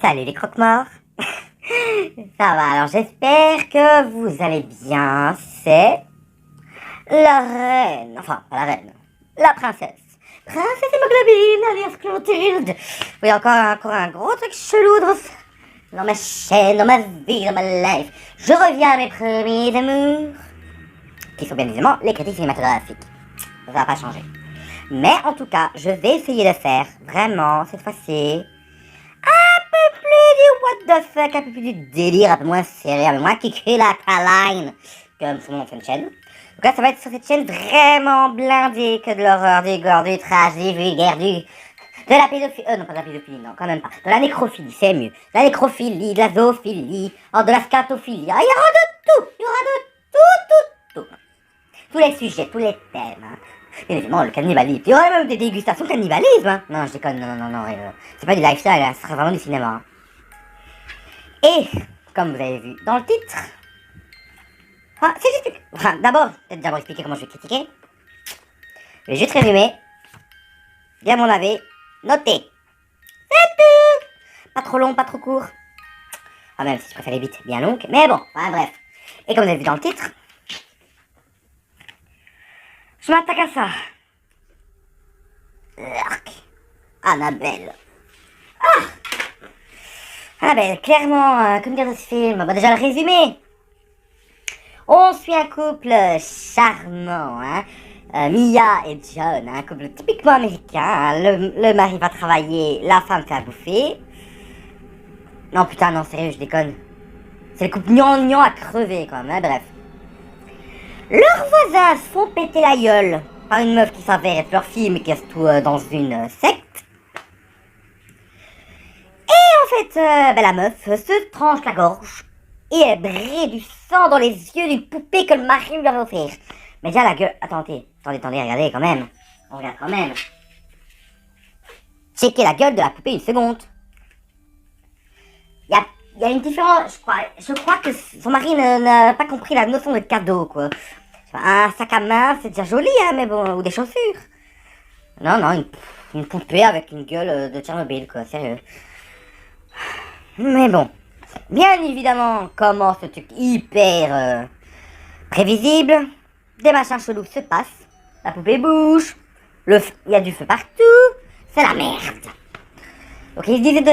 Salut les croque-morts. Ça va, alors j'espère que vous allez bien. C'est la reine, enfin pas la reine, la princesse. Princesse Hémoglobine, alias Clotilde. Oui, encore un gros truc chelou dans ma chaîne, dans ma vie, dans ma life. Je reviens à mes premiers amours, qui sont bien évidemment les critiques cinématographiques. Ça va pas changer. Mais en tout cas, je vais essayer de faire, vraiment, cette fois-ci, un peu plus du what the fuck, un peu plus du délire, un peu moins sérieux, un peu moins kiki la caline, comme sur mon ancienne chaîne. Donc là, ça va être sur cette chaîne vraiment blindée que de l'horreur, du gore, du trash, du vulgaire, de la pédophilie, non pas de la pédophilie, non, quand même pas, de la nécrophilie, c'est mieux, de la nécrophilie, de la zoophilie, de la scatophilie, il y aura de tout, il y aura de tout. Tous les sujets, tous les thèmes, hein. Bien évidemment, le cannibalisme. Il y aurait même des dégustations de cannibalisme, hein. Non, je déconne, non, c'est pas du lifestyle, hein, ce sera vraiment du cinéma. Et, comme vous avez vu dans le titre, d'abord expliquer comment je vais critiquer. Je vais juste résumer, bien mon avis, noter. C'est tout. Pas trop long, pas trop court. Ah, même si je préfère les bits bien longues, mais bon, bref. Et comme vous avez vu dans le titre, je m'attaque à ça. Annabelle. Annabelle, clairement, comme dire dans ce film, déjà le résumé. On suit un couple charmant, hein. Mia et John, un couple typiquement américain. Hein. Le mari va travailler, la femme fait à bouffer. Non putain, non, sérieux, je déconne. C'est le couple gnangnan à crever, quand même, hein, bref. Leurs voisins se font péter la gueule par une meuf qui s'avère être leur fille, mais qui est tout dans une secte. Et en fait, la meuf se tranche la gorge et elle brille du sang dans les yeux d'une poupée que le mari lui avait offert. Mais déjà la gueule... Attendez, regardez quand même. On regarde quand même. Checkez la gueule de la poupée une seconde. Il y a une différence, je crois que son mari n'a pas compris la notion de cadeau, quoi. Un sac à main, c'est déjà joli, hein, mais bon, ou des chaussures. Non, une poupée avec une gueule de Tchernobyl, quoi, sérieux. Mais bon, bien évidemment, comment ce truc hyper prévisible, des machins chelous se passent, la poupée bouge, il y a du feu partout, c'est la merde. Donc il décide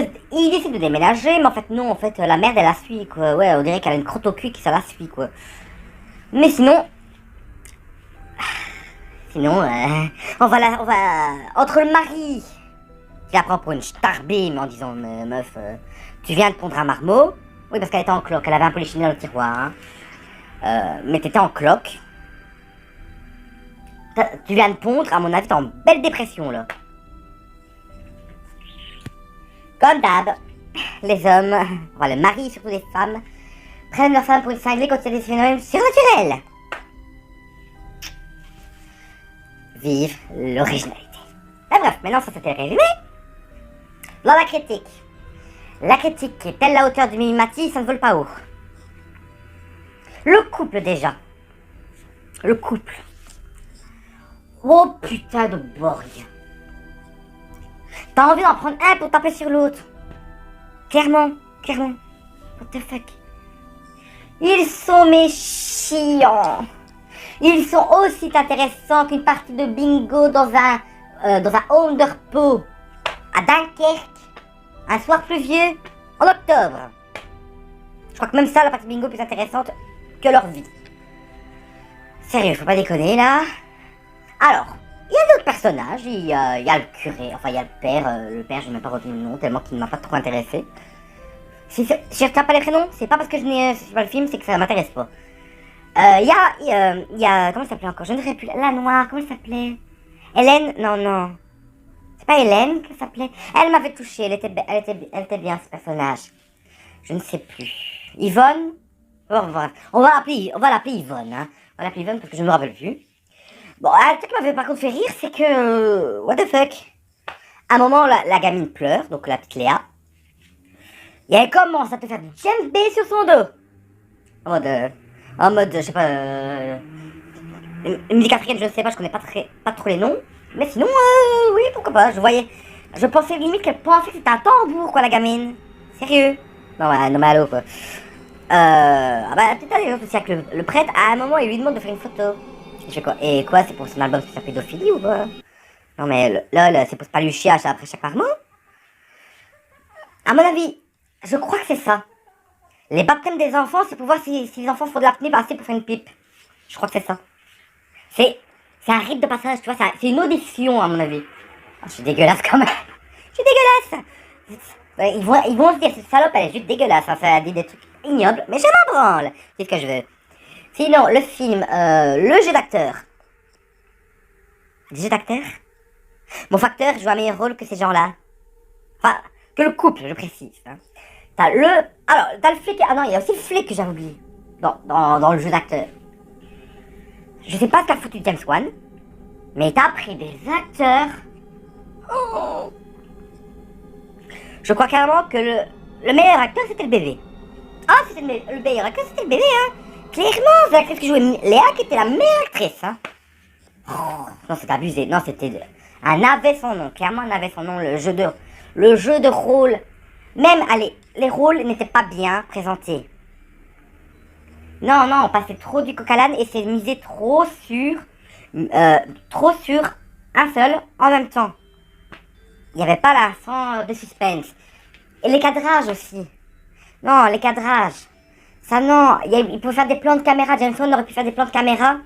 de déménager, mais en fait non, la merde elle la suit, quoi. Ouais, on dirait qu'elle a une crotte au cul qui ça la suit, quoi. Mais sinon, on va entre le mari qui la prend pour une starbime en disant meuf, tu viens de pondre un marmot. Oui, parce qu'elle était en cloque, elle avait un peu les chenilles dans le tiroir, hein. Mais t'étais en cloque. Tu viens de pondre, à mon avis, t'es en belle dépression, là. Comme d'hab, les hommes, le mari, surtout les femmes, prennent leur femme pour une cinglée quand il y a des phénomènes surnaturels. Vive l'originalité. Mais bref, maintenant ça c'était résumé. Dans la critique. La critique est telle la hauteur du mimimati, ça ne vole pas haut. Le couple déjà. Le couple. Oh putain de Borg. T'as envie d'en prendre un pour taper sur l'autre. Clairement. What the fuck. Ils sont méchants. Ils sont aussi intéressants qu'une partie de bingo dans un home de repos à Dunkerque, un soir pluvieux, en octobre. Je crois que même ça, la partie bingo est plus intéressante que leur vie. Sérieux, faut pas déconner là. Alors, il y a d'autres personnages, il y a le curé, enfin il y a le père, j'ai même pas retenu le nom tellement qu'il ne m'a pas trop intéressé. Si je retiens pas les prénoms, c'est pas parce que je n'ai pas le film, c'est que ça m'intéresse pas. Il y a, comment ça s'appelait encore? Je ne sais plus, la noire, comment elle s'appelait? Hélène? Non. C'est pas Hélène qu'elle s'appelait? Elle m'avait touchée, elle était bien ce personnage. Je ne sais plus. Yvonne? On va l'appeler Yvonne, hein. On va l'appeler Yvonne parce que je ne me rappelle plus. Bon, un truc qui m'avait par contre fait rire, c'est que, what the fuck? À un moment, la gamine pleure, donc la petite Léa. Et elle commence à te faire du djembé sur son dos. En mode, je sais pas, une musique africaine, je ne sais pas, je connais pas trop les noms. Mais sinon, oui, pourquoi pas, je pensais limite qu'elle pensait que c'était un tambour, quoi, la gamine. Sérieux? Non, ouais, non mais allô quoi. Ah bah peut-être des autres aussi avec le prêtre, à un moment il lui demande de faire une photo. Je fais quoi? Et quoi, c'est pour son album sur sa pédophilie ou quoi? Non mais lol, c'est pour pas lui chier après chaque parement? À mon avis, je crois que c'est ça. Les baptêmes des enfants, c'est pour voir si les enfants font de l'apnée assez pour faire une pipe. Je crois que c'est ça. C'est c'est un rite de passage, tu vois, c'est une audition à mon avis. Oh, je suis dégueulasse quand même. Je suis dégueulasse. Ouais, ils vont se dire, cette salope, elle est juste dégueulasse, hein, ça dit des trucs ignobles, mais je m'en branle. C'est ce que je veux. Sinon, le film, le jeu d'acteur. Le jeu d'acteur? Mon facteur joue un meilleur rôle que ces gens-là. Enfin, que le couple, je précise. Hein. T'as le flic, ah non, il y a aussi le flic que j'avais oublié. Dans le jeu d'acteur. Je sais pas ce qu'a foutu James Wan, mais t'as pris des acteurs. Oh. Je crois carrément que le meilleur acteur c'était le bébé. Ah, c'était le meilleur acteur c'était le bébé, hein. Clairement, c'est l'actrice qui jouait Léa qui était la meilleure actrice, hein. Oh, non, c'est abusé. Non, c'était un avait son nom. Clairement, un avait son nom. Le jeu de rôle. Même, allez, les rôles n'étaient pas bien présentés. Non, on passait trop du coq à l'âne et c'est misé trop sur un seul en même temps. Il n'y avait pas l'accent de suspense. Et les cadrages aussi. Non, les cadrages. Ça non, il pouvait faire des plans de caméra. James Wan aurait pu faire des plans de caméra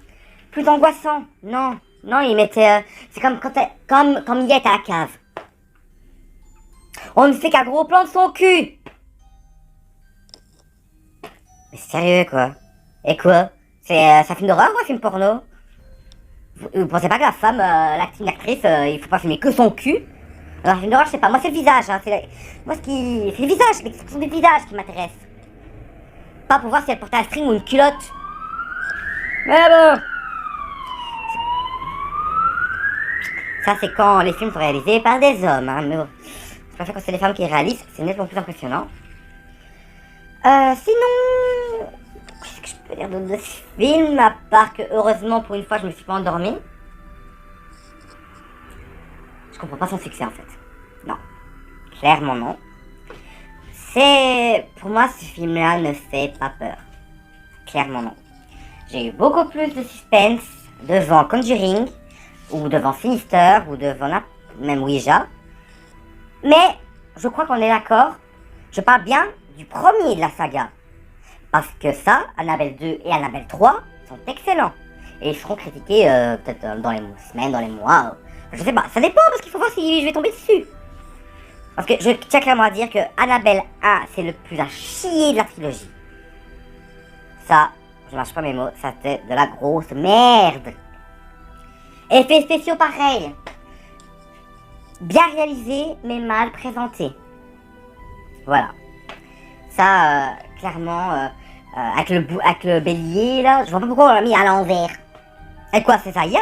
plus angoissants. Non, il mettait... c'est comme quand Mia était à la cave. On ne fait qu'un gros plan de son cul. Mais sérieux quoi. Et quoi? C'est un film d'horreur ou un film porno? Vous pensez pas que la femme, l'actrice, il faut pas filmer que son cul? Alors, un film d'horreur, je sais pas. Moi, c'est le visage. Hein. C'est le visage, l'expression du visage qui m'intéresse. Pas pour voir si elle portait un string ou une culotte. Mais bon. Ça, c'est quand les films sont réalisés par des hommes. Hein. Mais bon. Je préfère quand c'est les femmes qui les réalisent. C'est nettement plus impressionnant. Sinon... Qu'est-ce que je peux dire d'autre de ce film? À part que, heureusement, pour une fois, je me suis pas endormie. Je comprends pas son succès, en fait. Non. Clairement, non. Pour moi, ce film-là ne fait pas peur. Clairement, non. J'ai eu beaucoup plus de suspense devant Conjuring, ou devant Sinister, ou devant même Ouija. Mais, je crois qu'on est d'accord. Je parle bien du premier de la saga. Parce que ça, Annabelle 2 et Annabelle 3 sont excellents. Et ils seront critiqués peut-être dans les semaines, dans les mois. Je sais pas, ça dépend parce qu'il faut voir si je vais tomber dessus. Parce que je tiens clairement à dire que Annabelle 1, c'est le plus à chier de la trilogie. Ça, je mâche pas mes mots, ça c'était de la grosse merde. Effets spéciaux pareil. Bien réalisé, mais mal présenté. Voilà. Ça, clairement, avec le bélier, là, je vois pas pourquoi on l'a mis à l'envers. Et quoi, c'est Zaya?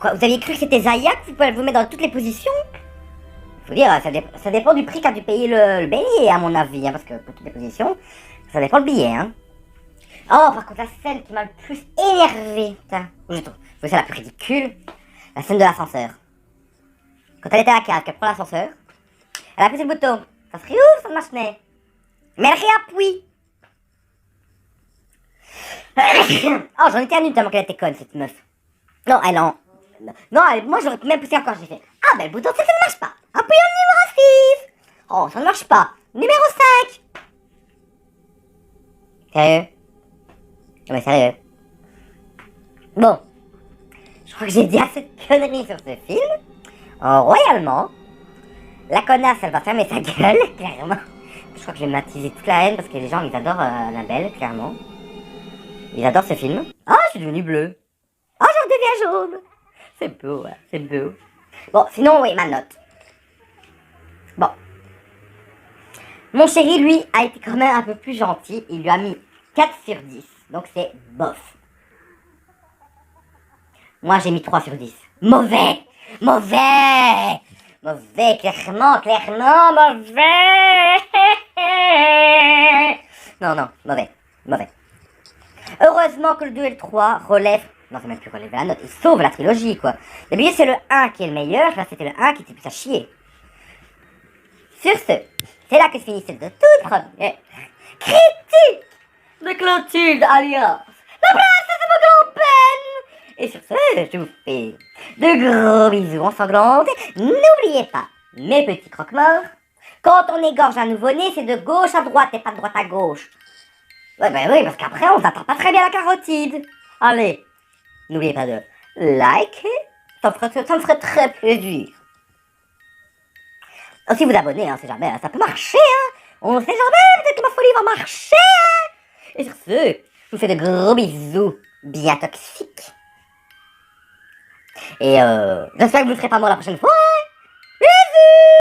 Vous aviez cru que c'était Zaya que vous pouvez vous mettre dans toutes les positions? Faut dire, ça dépend du prix qu'a dû payer le bélier, à mon avis, hein, parce que pour toutes les positions, ça dépend le billet, hein. Oh, par contre, la scène qui m'a le plus énervé, je trouve c'est la plus ridicule, la scène de l'ascenseur. Quand elle était à la cave, qu'elle prend l'ascenseur, elle a appuyé sur le bouton, ça se réouvre, ça ne marche pas. Mais elle réappuie. Oh, j'en étais tellement qu'elle était conne, cette meuf. Non, moi j'aurais même poussé encore, j'ai fait. Ah, ben le bouton, ça ne marche pas. Appuyez le numéro 6. Oh, ça ne marche pas. Numéro 5. Sérieux? Non, mais sérieux. Bon. Je crois que j'ai dit assez de conneries sur ce film. Royalement. La connasse, elle va fermer sa gueule, clairement. Je crois que je vais m'attiser toute la haine parce que les gens, ils adorent Annabelle, clairement. Ils adorent ce film. Ah, je suis devenu bleu. Ah, je redeviens jaune. C'est beau, hein, c'est beau. Bon, sinon, oui, ma note. Bon. Mon chéri, lui, a été quand même un peu plus gentil. Il lui a mis 4 sur 10. Donc, c'est bof. Moi, j'ai mis 3 sur 10. Mauvais. Mauvais. Mauvais, clairement, mauvais. Non, mauvais. Heureusement que le 2 et le 3 relèvent... Non, c'est même plus relever la note, ils sauvent la trilogie, quoi. D'habitude, c'est le 1 qui est le meilleur, là, c'était le 1 qui était plus à chier. Sur ce, c'est là que se finit cette toute première critique de Clotilde alias la princesse Mogopen. Et sur ce, je vous fais de gros bisous ensanglantés. N'oubliez pas, mes petits croque-morts, quand on égorge un nouveau-né, c'est de gauche à droite et pas de droite à gauche. Ouais, ben oui, parce qu'après, on s'attend pas très bien à la carotide. Allez, n'oubliez pas de liker, ça me ferait très plaisir. Aussi vous abonner, hein, c'est jamais, hein, ça peut marcher, hein. On sait jamais, peut-être que ma folie va marcher, hein. Et sur ce, je vous fais de gros bisous, bien toxiques. Et j'espère que vous ne serez pas mort la prochaine fois, hein.